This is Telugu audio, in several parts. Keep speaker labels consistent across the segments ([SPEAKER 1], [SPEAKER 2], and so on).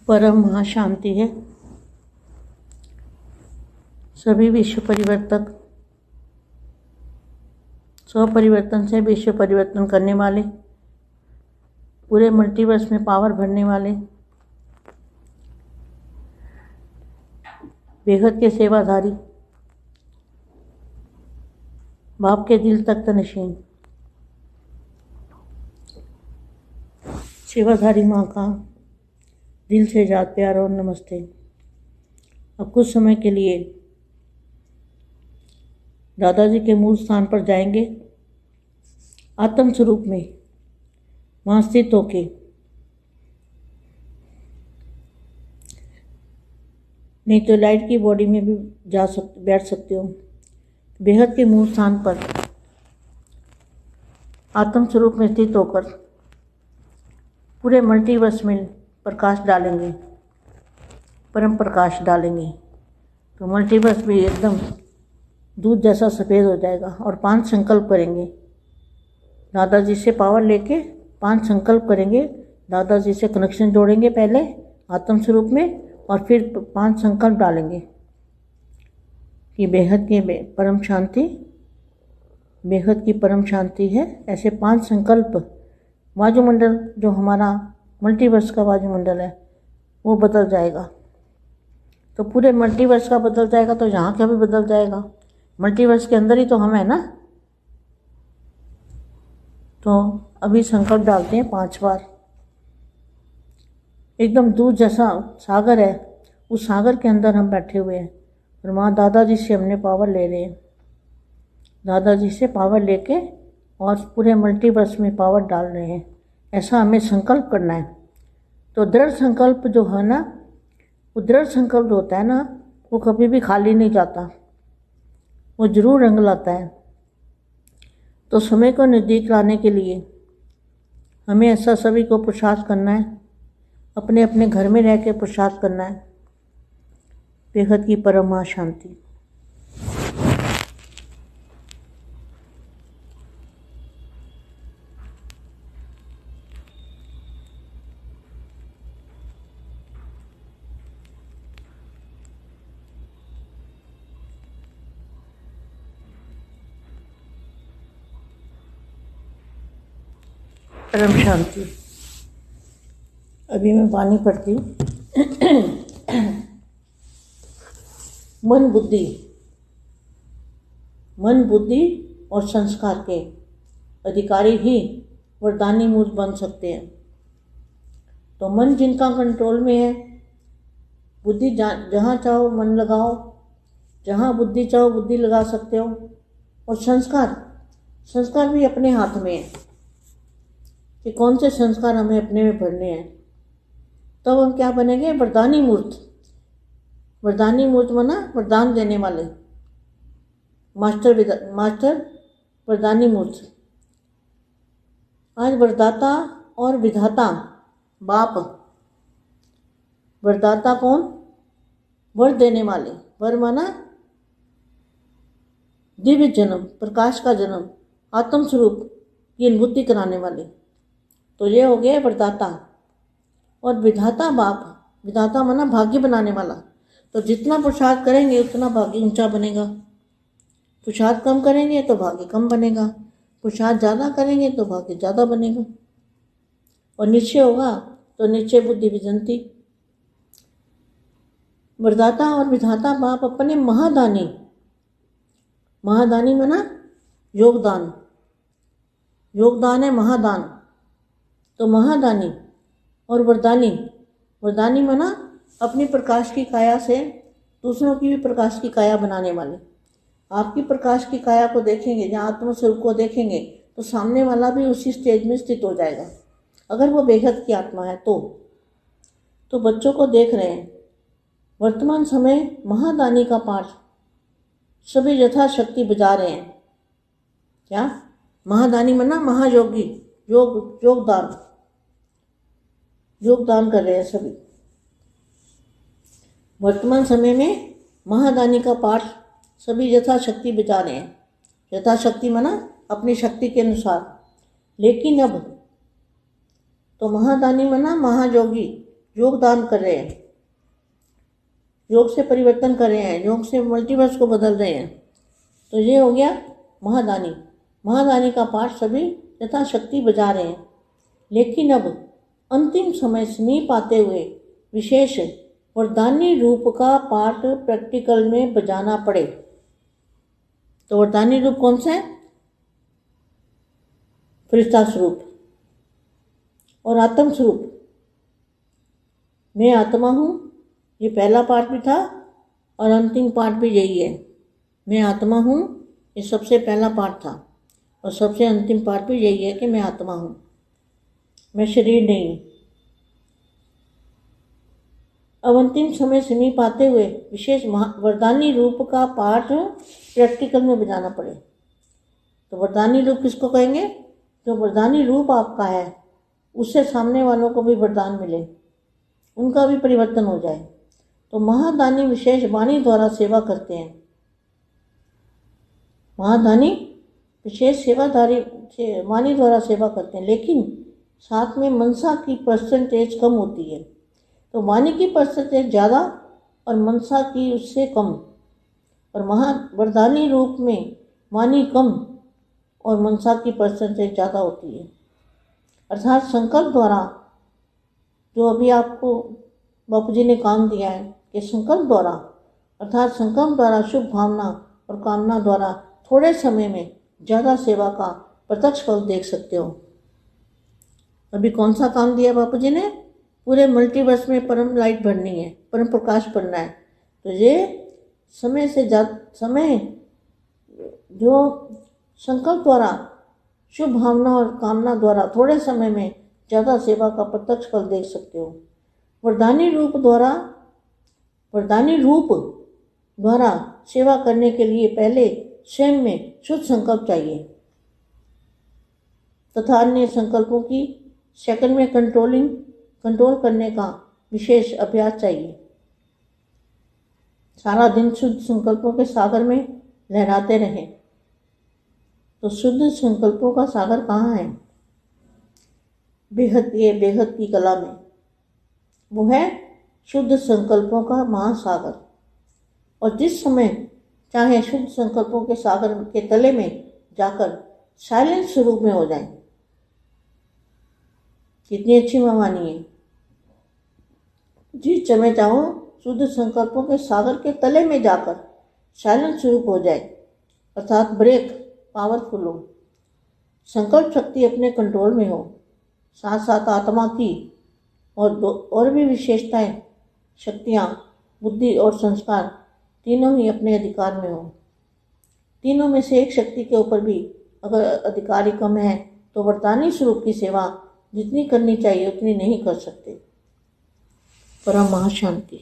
[SPEAKER 1] परम महाशांति है। सभी विश्व परिवर्तक स्वपरिवर्तन से विश्व परिवर्तन करने वाले, पूरे मल्टीवर्स में पावर भरने वाले, बेहद के सेवाधारी, बाप के दिल तक नशीन, सेवाधारी माँ का दिल से याद प्यार और नमस्ते। अब कुछ समय के लिए दादाजी के मूल स्थान पर जाएंगे। आत्म स्वरूप में वहाँ स्थित होके नहीं तो लाइट की बॉडी में भी बैठ सकते हो। बेहद के मूल स्थान पर आत्म स्वरूप में स्थित होकर पूरे मल्टीवर्स में प्रकाश डालेंगे, परम प्रकाश डालेंगे, तो मल्टीवर्स भी एकदम दूध जैसा सफ़ेद हो जाएगा। और 5 संकल्प करेंगे, दादाजी से पावर लेके 5 संकल्प करेंगे। दादाजी से कनेक्शन जोड़ेंगे पहले आत्म स्वरूप में, और फिर 5 संकल्प डालेंगे कि बेहद की परम शांति, बेहद की परम शांति है। ऐसे 5 संकल्प वायुमंडल, जो हमारा मल्टीवर्स का वायुमंडल है, वो बदल जाएगा। तो पूरे मल्टीवर्स का बदल जाएगा, तो यहाँ का भी बदल जाएगा। मल्टीवर्स के अंदर ही तो हम है ना। तो अभी संकल्प डालते हैं 5 बार। एकदम दूध जैसा सागर है, उस सागर के अंदर हम बैठे हुए हैं और वहाँ दादाजी से हमने पावर ले रहे हैं। दादाजी से पावर लेके और पूरे मल्टीवर्स में पावर डाल रहे हैं। ऐसा हमें संकल्प करना है। तो दृढ़ संकल्प जो है ना, वो दृढ़ संकल्प होता है ना, वो कभी भी खाली नहीं जाता, वो जरूर रंग लाता है। तो समय को नज़दीक लाने के लिए हमें ऐसा सभी को पुरुषार्थ करना है, अपने अपने घर में रह के पुरुषार्थ करना है। बेहद की परम शांति। परम शांति। अभी मैं वाणी पढ़ती हूँ। मन बुद्धि और संस्कार के अधिकारी ही वरदानी मूर्त बन सकते हैं। तो मन जिनका कंट्रोल में है, बुद्धि जहाँ चाहो मन लगाओ, जहाँ बुद्धि चाहो बुद्धि लगा सकते हो। और संस्कार भी अपने हाथ में है कि कौन से संस्कार हमें अपने में भरने हैं। तब हम क्या बनेंगे? वरदानी मूर्त। वरदानी मूर्त माना वरदान देने वाले, मास्टर वरदानी मूर्त। आज वरदाता और विधाता बाप। वरदाता कौन? वर देने वाले। वर माना दिव्य जन्म, प्रकाश का जन्म, आत्म स्वरूप की अनुभूति कराने वाले। तो ये हो गया वरदाता। और विधाता बाप। विधाता माना भाग्य बनाने वाला। तो जितना पुरुषार्थ करेंगे उतना भाग्य ऊंचा बनेगा। पुरुषार्थ कम करेंगे तो भाग्य कम बनेगा। पुरुषार्थ ज़्यादा करेंगे तो भाग्य ज़्यादा बनेगा। और निश्चय होगा तो निश्चय बुद्धि विजंती। वरदाता और विधाता बाप अपने महादानी माना योगदान। योगदान है महादान। तो महादानी और वरदानी माना अपनी प्रकाश की काया से दूसरों की भी प्रकाश की काया बनाने वाले। आपकी प्रकाश की काया को देखेंगे, जहाँ आत्म स्वरूप को देखेंगे, तो सामने वाला भी उसी स्टेज में स्थित हो जाएगा, अगर वो बेहद की आत्मा है तो बच्चों को देख रहे हैं। वर्तमान समय महादानी का पाठ सभी यथाशक्ति बजा रहे हैं। क्या? महादानी माना महायोगी, योगदान कर रहे हैं सभी। वर्तमान समय में महादानी का पाठ सभी यथाशक्ति बजा रहे हैं। यथाशक्ति माना अपनी शक्ति के अनुसार। लेकिन अब तो महादानी मना महायोगी, योगदान कर रहे हैं, योग से परिवर्तन कर रहे हैं, योग से मल्टीवर्स को बदल रहे हैं। तो ये हो गया महादानी। महादानी का पाठ सभी यथाशक्ति बजा रहे हैं, लेकिन अब अंतिम समय समीप आते हुए विशेष वरदानी रूप का पाठ प्रैक्टिकल में बजाना पड़े। तो वरदानी रूप कौन सा है? फरिश्ता स्वरूप और आत्म स्वरूप। मैं आत्मा हूँ, ये पहला पाठ भी था और अंतिम पाठ भी यही है। मैं आत्मा हूँ, ये सबसे पहला पाठ था और सबसे अंतिम पाठ भी यही है कि मैं आत्मा हूँ, मैं शरीर नहीं हूँ। अब अंतिम समय समीप आते हुए विशेष वरदानी रूप का पाठ प्रैक्टिकल में बजाना पड़े। तो वरदानी रूप किसको कहेंगे? जो वरदानी रूप आपका है उससे सामने वालों को भी वरदान मिले, उनका भी परिवर्तन हो जाए। तो महादानी विशेष वाणी द्वारा सेवा करते हैं। महादानी विशेष सेवाधारी वाणी द्वारा सेवा करते हैं, लेकिन साथ में मनसा की परसेंटेज कम होती है। तो वाणी की परसेंटेज ज़्यादा और मनसा की उससे कम। और वरदानी रूप में वाणी कम और मनसा की परसेंटेज ज़्यादा होती है। अर्थात संकल्प द्वारा, जो अभी आपको बापू जी ने काम दिया है कि संकल्प द्वारा, अर्थात संकल्प द्वारा शुभ भावना और कामना द्वारा थोड़े समय में ज़्यादा सेवा का प्रत्यक्ष फल देख सकते हो। अभी कौन सा काम दिया बापू जी ने? पूरे मल्टीवर्स में परम लाइट भरनी है, परम प्रकाश भरना है। तो ये समय से समय जो संकल्प द्वारा शुभ भावना और कामना द्वारा थोड़े समय में ज़्यादा सेवा का प्रत्यक्ष फल देख सकते हो। वरदानी रूप द्वारा सेवा करने के लिए पहले स्वयं में शुद्ध संकल्प चाहिए तथा अन्य संकल्पों की सेकंड में कंट्रोल करने का विशेष अभ्यास चाहिए। सारा दिन शुद्ध संकल्पों के सागर में लहराते रहें। तो शुद्ध संकल्पों का सागर कहाँ है? बेहद की कला में। वो है शुद्ध संकल्पों का महासागर। और जिस समय चाहे शुद्ध संकल्पों के सागर के तले में जाकर साइलेंस स्वरूप में हो जाए। कितनी अच्छी वाणी है। जिस समय चाहो शुद्ध संकल्पों के सागर के तले में जाकर साइलेंस स्वरूप हो जाए, अर्थात ब्रेक पावरफुल हो, संकल्प शक्ति अपने कंट्रोल में हो, साथ साथ आत्मा की और भी विशेषताएं, शक्तियाँ, बुद्धि और संस्कार तीनों ही अपने अधिकार में हो। तीनों में से एक शक्ति के ऊपर भी अगर अधिकारी कम है तो वरदानी स्वरूप की सेवा जितनी करनी चाहिए उतनी नहीं कर सकते। परम महाशांति।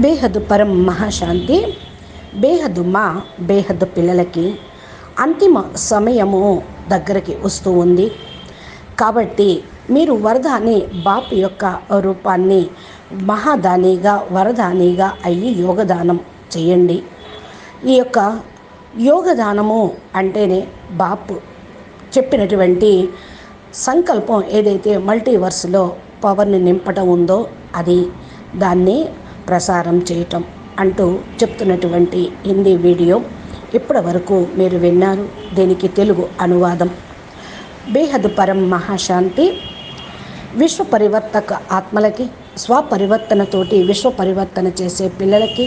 [SPEAKER 2] బేహద్దు పరం మహాశాంతి. బేహద్దు మా బేహద్దు పిల్లలకి అంతిమ సమయము దగ్గరికి వస్తూ ఉంది. కాబట్టి మీరు వరదాని బాపు యొక్క రూపాన్ని మహాదానిగా వరదానిగా అయ్యి యోగదానం చేయండి. ఈ యొక్క యోగదానము అంటేనే బాపు చెప్పినటువంటి సంకల్పం ఏదైతే మల్టీవర్స్లో పవర్ని నింపటం ఉందో అది దాన్ని ప్రసారం చేయటం అంటూ చెప్తున్నటువంటి హిందీ వీడియో ఇప్పటి వరకు మీరు విన్నారు. దీనికి తెలుగు అనువాదం. బేహద్ పరం మహాశాంతి. విశ్వ పరివర్తక ఆత్మలకి, స్వపరివర్తనతోటి విశ్వ పరివర్తన చేసే పిల్లలకి,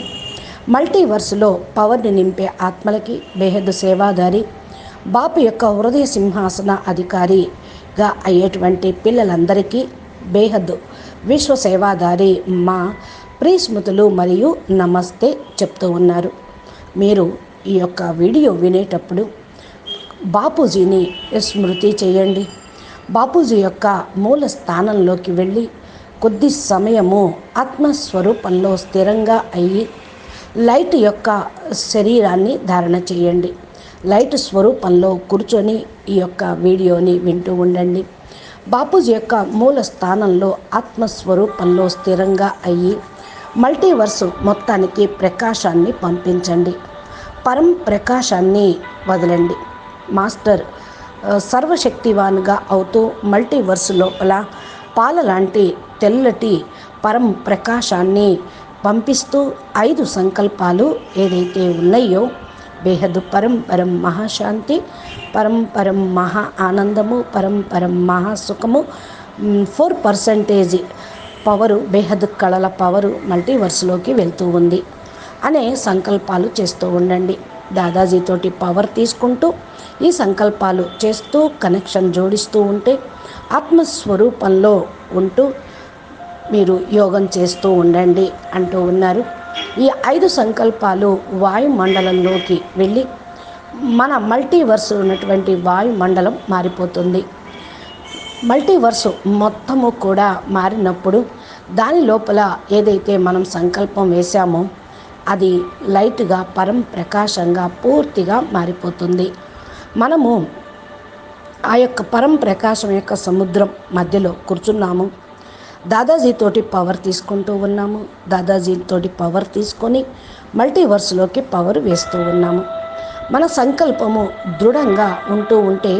[SPEAKER 2] మల్టీవర్స్లో పవర్ని నింపే ఆత్మలకి, బేహద్ సేవాదారి బాపు యొక్క హృదయ సింహాసన అధికారిగా అయ్యేటువంటి పిల్లలందరికీ బేహద్ విశ్వ సేవాదారి మా ప్రియస్మృతులు మరియు నమస్తే చెప్తూ ఉన్నారు. మీరు ఈ యొక్క వీడియో వినేటప్పుడు బాపూజీని స్మృతి చేయండి. బాపూజీ యొక్క మూల స్థానంలోకి వెళ్ళి కొద్ది సమయము ఆత్మస్వరూపంలో స్థిరంగా అయ్యి లైట్ యొక్క శరీరాన్ని ధారణ చేయండి. లైట్ స్వరూపంలో కూర్చొని ఈ యొక్క వీడియోని వింటూ ఉండండి. బాపూజీ యొక్క మూల స్థానంలో ఆత్మస్వరూపంలో స్థిరంగా అయ్యి మల్టీవర్సు మొత్తానికి ప్రకాశాన్ని పంపించండి. పరం ప్రకాశాన్ని వదలండి. మాస్టర్ సర్వశక్తివాన్గా అవుతూ మల్టీవర్స్ లోపల పాల లాంటి తెల్లటి పరం ప్రకాశాన్ని పంపిస్తూ 5 సంకల్పాలు ఏదైతే ఉన్నాయో, బేహద్ పరం పరం మహాశాంతి, పరం పరం మహా ఆనందము, పరం పరం మహాసుఖము, 4% పవరు, బేహద్ కళల పవరు మల్టీవర్స్లోకి వెళ్తూ ఉంది అనే సంకల్పాలు చేస్తూ ఉండండి. దాదాజీతోటి పవర్ తీసుకుంటూ ఈ సంకల్పాలు చేస్తూ కనెక్షన్ జోడిస్తూ ఉంటే ఆత్మస్వరూపంలో ఉంటూ మీరు యోగం చేస్తూ ఉండండి అంటూ ఉన్నారు. ఈ 5 సంకల్పాలు వాయుమండలంలోకి వెళ్ళి మన మల్టీవర్స్ ఉన్నటువంటి వాయుమండలం మారిపోతుంది. మల్టీవర్సు మొత్తము కూడా మారినప్పుడు దాని లోపల ఏదైతే మనం సంకల్పం వేశామో అది లైట్గా పరం ప్రకాశంగా పూర్తిగా మారిపోతుంది. మనము ఆ యొక్క పరం ప్రకాశం యొక్క సముద్రం మధ్యలో కూర్చున్నాము. దాదాజీతోటి పవర్ తీసుకుంటూ ఉన్నాము. దాదాజీతోటి పవర్ తీసుకొని మల్టీవర్స్లోకి పవర్ వేస్తూ ఉన్నాము. మన సంకల్పము దృఢంగా ఉంటూ ఉంటే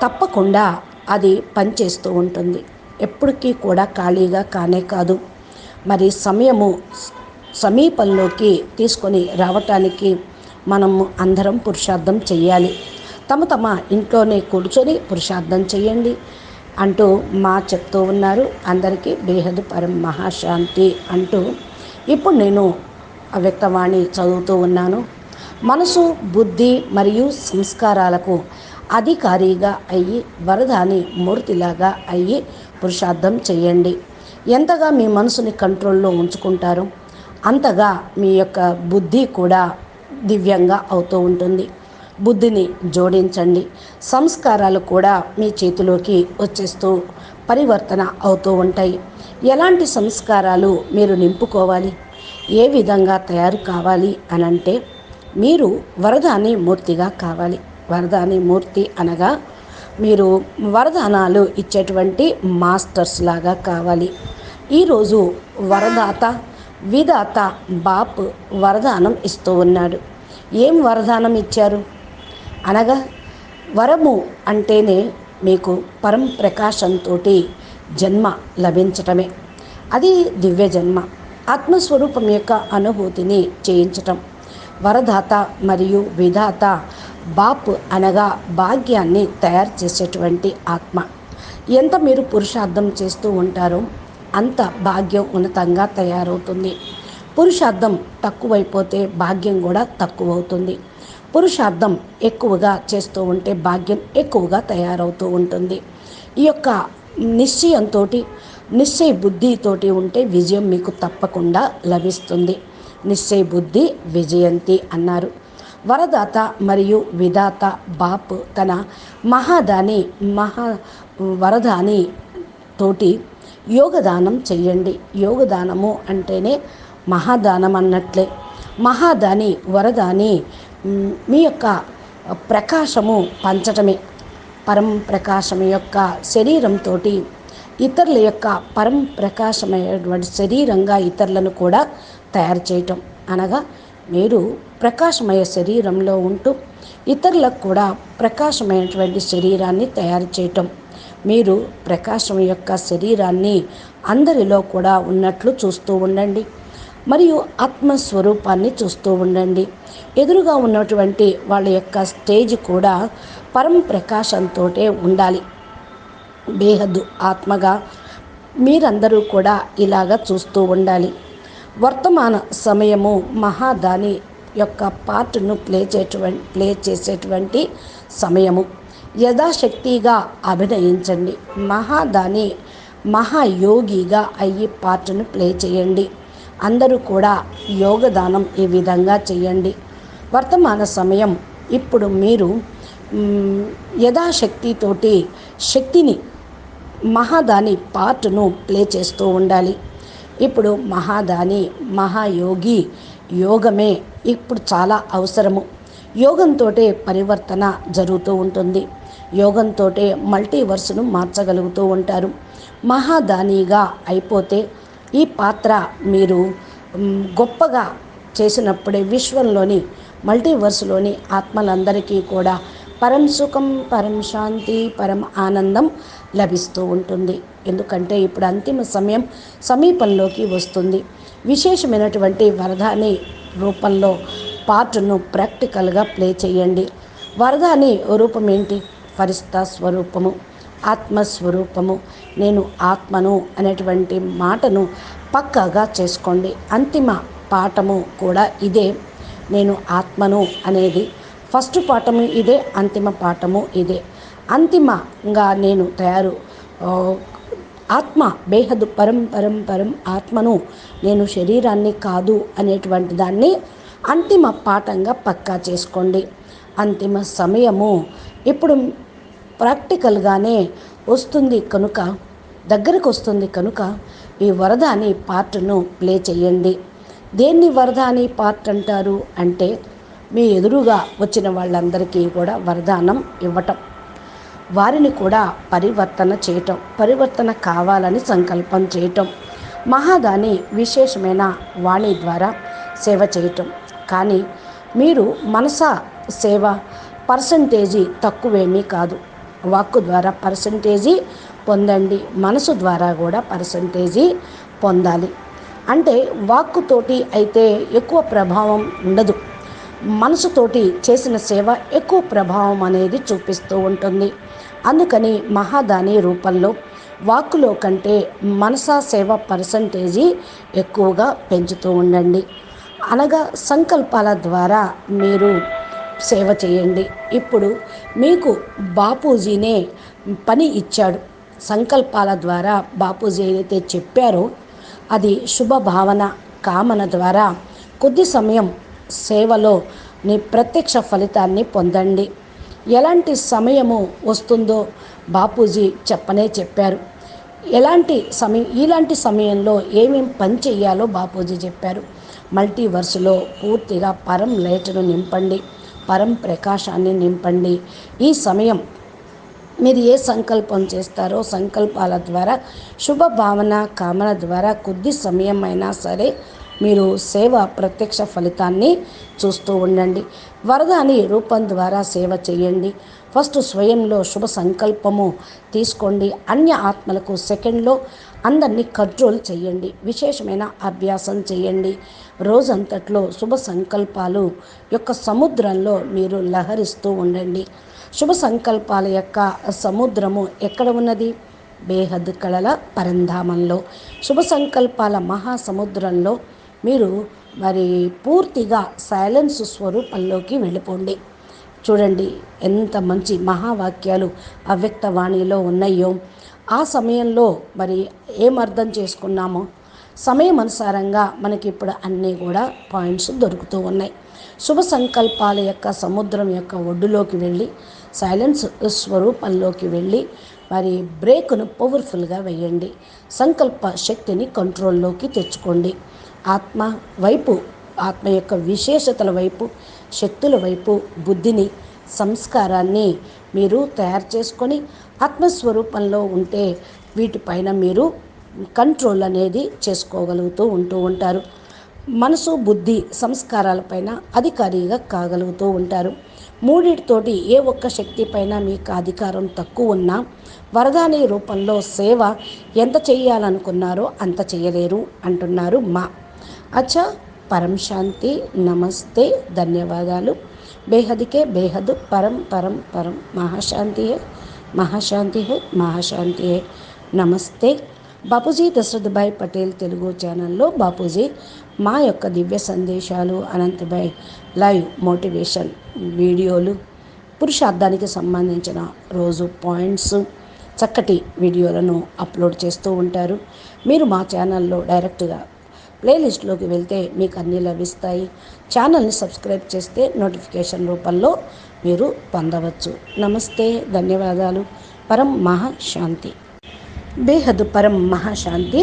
[SPEAKER 2] తప్పకుండా అది పనిచేస్తూ ఉంటుంది. ఎప్పటికీ కూడా ఖాళీగా కానే కాదు. మరి సమయము సమీపంలోకి తీసుకొని రావటానికి మనము అందరం పురుషార్థం చేయాలి. తమ ఇంట్లోనే కూర్చొని పురుషార్థం చేయండి అంటూ చెప్తూ ఉన్నారు. అందరికీ బేహద్ పరం మహాశాంతి అంటూ ఇప్పుడు నేను అవ్యక్తవాణి చదువుతూ ఉన్నాను. మనసు, బుద్ధి మరియు సంస్కారాలకు అధికారిగా అయ్యి వరదాని మూర్తిలాగా అయ్యి పురుషార్థం చేయండి. ఎంతగా మీ మనసుని కంట్రోల్లో ఉంచుకుంటారో అంతగా మీ యొక్క బుద్ధి కూడా దివ్యంగా అవుతూ ఉంటుంది. బుద్ధిని జోడించండి. సంస్కారాలు కూడా మీ చేతిలోకి వచ్చేస్తూ పరివర్తన అవుతూ ఉంటాయి. ఎలాంటి సంస్కారాలు మీరు నింపుకోవాలి, ఏ విధంగా తయారు కావాలి అనంటే మీరు వరదాని మూర్తిగా కావాలి. వరదాని మూర్తి అనగా మీరు వరదానాలు ఇచ్చేటువంటి మాస్టర్స్ లాగా కావాలి. ఈరోజు వరదాత విధాత బాప్ వరదానం ఇస్తూ ఉన్నాడు. ఏం వరదానం ఇచ్చారు అనగా వరము అంటేనే మీకు పరం ప్రకాశంతో జన్మ లభించటమే. అది దివ్య జన్మ, ఆత్మస్వరూపం యొక్క అనుభూతిని చేయించటం. వరదాత మరియు విధాత బాప్ అనగా భాగ్యాన్ని తయారు చేసేటువంటి ఆత్మ. ఎంత మీరు పురుషార్థం చేస్తూ ఉంటారో అంత భాగ్యం ఉన్నతంగా తయారవుతుంది. పురుషార్థం తక్కువైపోతే భాగ్యం కూడా తక్కువవుతుంది. పురుషార్థం ఎక్కువగా చేస్తూ ఉంటే భాగ్యం ఎక్కువగా తయారవుతూ ఉంటుంది. ఈ యొక్క నిశ్చయంతో, నిశ్చయ బుద్ధితోటి ఉంటే విజయం మీకు తప్పకుండా లభిస్తుంది. నిశ్చయ బుద్ధి విజయంతి అన్నారు. వరదాత మరియు విధాత బాప్ తన మహాదాని వరదాని తోటి యోగదానం చెయ్యండి. యోగదానము అంటేనే మహాదానం అన్నట్లే. మహాదాని వరదాని మీ యొక్క ప్రకాశము పంచటమే. పరం ప్రకాశం యొక్క శరీరంతో ఇతరుల యొక్క పరం ప్రకాశమైనటువంటి శరీరంగా ఇతరులను కూడా తయారు చేయటం అనగా మీరు ప్రకాశమయ శరీరంలో ఉంటూ ఇతరులకు కూడా ప్రకాశమైనటువంటి శరీరాన్ని తయారు చేయటం. మీరు ప్రకాశం యొక్క శరీరాన్ని అందరిలో కూడా ఉన్నట్లు చూస్తూ ఉండండి. మరియు ఆత్మస్వరూపాన్ని చూస్తూ ఉండండి. ఎదురుగా ఉన్నటువంటి వాళ్ళ యొక్క స్టేజ్ కూడా పరం ప్రకాశంతో ఉండాలి. బేహద్దు ఆత్మగా మీరందరూ కూడా ఇలాగా చూస్తూ ఉండాలి. వర్తమాన సమయము మహాదాని యొక్క పార్ట్ను ప్లే చేసేటువంటి సమయము. యథాశక్తిగా అభినయించండి. మహాదాని మహాయోగిగా అయ్యి పార్ట్ను ప్లే చేయండి. అందరూ కూడా యోగదానం ఈ విధంగా చేయండి. వర్తమాన సమయం ఇప్పుడు మీరు యథాశక్తితోటి శక్తిని మహాదాని పార్ట్ను ప్లే చేస్తూ ఉండాలి. ఇప్పుడు మహాదాని మహాయోగి యోగమే ఇప్పుడు చాలా అవసరము. యోగంతో పరివర్తన జరుగుతూ ఉంటుంది. యోగంతో మల్టీవర్స్ను మార్చగలుగుతూ ఉంటారు. మహాదానిగా అయిపోతే ఈ పాత్ర మీరు గొప్పగా చేసినప్పుడే విశ్వంలోని మల్టీవర్స్లోని ఆత్మలందరికీ కూడా పరం సుఖం, పరం శాంతి, పరం ఆనందం లభిస్తూ ఉంటుంది. ఎందుకంటే ఇప్పుడు అంతిమ సమయం సమీపంలోకి వస్తుంది. విశేషమైనటువంటి వరదాని రూపంలో పార్ట్ను ప్రాక్టికల్గా ప్లే చేయండి. వరదాని రూపం ఏంటి? ఫరిస్తా స్వరూపము, ఆత్మస్వరూపము, నేను ఆత్మను అనేటువంటి మాటను పక్కాగా చేసుకోండి. అంతిమ పాఠము కూడా ఇదే, నేను ఆత్మను అనేది. ఫస్ట్ పాఠము ఇదే, అంతిమ పాఠము ఇదే. అంతిమంగా నేను ఆత్మ బేహద్ పరం పరం పరం ఆత్మను, నేను శరీరాన్ని కాదు అనేటువంటి దాన్ని అంతిమ పాఠంగా పక్కా చేసుకోండి. అంతిమ సమయము ఇప్పుడు ప్రాక్టికల్గానే వస్తుంది కనుక, దగ్గరకు వస్తుంది కనుక ఈ వరదాని పార్ట్ను ప్లే చేయండి. దేన్ని వరదాని పార్ట్ అంటారు అంటే, మీ ఎదురుగా వచ్చిన వాళ్ళందరికీ కూడా వరదానం ఇవ్వటం, వారిని కూడా పరివర్తన చేయటం, పరివర్తన కావాలని సంకల్పం చేయటం, మహాదాని విశేషమైన వాణి ద్వారా సేవ చేయటం. కానీ మీరు మనసా సేవ పర్సంటేజీ తక్కువేమీ కాదు. వాక్కు ద్వారా పర్సంటేజీ పొందండి, మనసు ద్వారా కూడా పర్సంటేజీ పొందాలి. అంటే వాక్కుతోటి అయితే ఎక్కువ ప్రభావం ఉండదు, మనసుతోటి చేసిన సేవ ఎక్కువ ప్రభావం అనేది చూపిస్తూ ఉంటుంది. అందుకని మహాదాని రూపంలో వాక్కులో కంటే మనసా సేవ పర్సంటేజీ ఎక్కువగా పెంచుతూ ఉండండి. అనగా సంకల్పాల ద్వారా మీరు సేవ చేయండి. ఇప్పుడు మీకు బాపూజీనే పని ఇచ్చాడు. సంకల్పాల ద్వారా బాపూజీ ఏదైతే చెప్పారో అది శుభభావన కామన ద్వారా కొద్ది సమయం సేవలో నీ ప్రత్యక్ష ఫలితాన్ని పొందండి. ఎలాంటి సమయము వస్తుందో బాపూజీ చెప్పారు. ఇలాంటి సమయంలో ఏమేం పని చేయాలో బాపూజీ చెప్పారు. మల్టీవర్స్లో పూర్తిగా పరం లైట్ను నింపండి, పరం ప్రకాశాన్ని నింపండి. ఈ సమయం మీరు ఏ సంకల్పం చేస్తారో సంకల్పాల ద్వారా శుభభావన కామన ద్వారా కొద్ది సమయం అయినా సరే మీరు సేవ ప్రత్యక్ష ఫలితాన్ని చూస్తూ ఉండండి. వరదాని రూపం ద్వారా సేవ చేయండి. ఫస్ట్ స్వయంలో శుభ సంకల్పము తీసుకోండి. అన్య ఆత్మలకు సెకండ్లో అందరినీ కంట్రోల్ చేయండి. విశేషమైన అభ్యాసం చేయండి. రోజంతట్లో శుభ సంకల్పాలు యొక్క సముద్రంలో మీరు లహరిస్తూ ఉండండి. శుభ సంకల్పాల యొక్క సముద్రము ఎక్కడ ఉన్నది? బేహద్ కళల పరంధామంలో. శుభ సంకల్పాల మహాసముద్రంలో మీరు పూర్తిగా సైలెన్స్ స్వరూపంలోకి వెళ్ళిపోండి. చూడండి ఎంత మంచి మహావాక్యాలు అవ్యక్త వాణిలో ఉన్నాయో. ఆ సమయంలో ఏం అర్థం చేసుకున్నామో సమయం అనుసారంగా మనకి ఇప్పుడు అన్నీ కూడా పాయింట్స్ దొరుకుతూ ఉన్నాయి. శుభ సంకల్పాల యొక్క సముద్రం యొక్క ఒడ్డులోకి వెళ్ళి సైలెన్స్ స్వరూపంలోకి వెళ్ళి బ్రేక్ను పవర్ఫుల్గా వేయండి. సంకల్ప శక్తిని కంట్రోల్లోకి తెచ్చుకోండి. ఆత్మ వైపు, ఆత్మ యొక్క విశేషతల వైపు, శక్తుల వైపు బుద్ధిని, సంస్కారాన్ని మీరు తయారు చేసుకొని ఆత్మస్వరూపంలో ఉంటే వీటిపైన మీరు కంట్రోల్ అనేది చేసుకోగలుగుతూ ఉంటారు. మనసు, బుద్ధి, సంస్కారాలపైన అధికారిగా కాగలుగుతూ ఉంటారు. మూడిటితోటి ఏ ఒక్క శక్తి పైన మీకు అధికారం తక్కువ ఉన్నా వరదాని రూపంలో సేవ ఎంత చేయాలనుకున్నారో అంత చేయలేరు అంటున్నారు మా. అచ్చా, పరం శాంతి, నమస్తే, ధన్యవాదాలు. బేహద్కే బేహద్, పరం పరం పరం. మహాశాంతి హై, మహాశాంతి హై, మహాశాంతి హై. నమస్తే. బాపూజీ దశరథభాయ్ పటేల్ తెలుగు ఛానల్లో బాపూజీ మా యొక్క దివ్య సందేశాలు, అనంతభాయ్ లైవ్ మోటివేషన్ వీడియోలు, పురుషార్థానికి సంబంధించిన రోజు పాయింట్స్, చక్కటి వీడియోలను అప్లోడ్ చేస్తూ ఉంటారు. మీరు మా ఛానల్లో డైరెక్ట్గా ప్లేలిస్ట్లోకి వెళ్తే మీకు అన్నీ లభిస్తాయి. ఛానల్ని సబ్స్క్రైబ్ చేస్తే నోటిఫికేషన్ రూపంలో మీరు పొందవచ్చు. నమస్తే, ధన్యవాదాలు. పరం మహాశాంతి. బేహద్ పరం మహాశాంతి.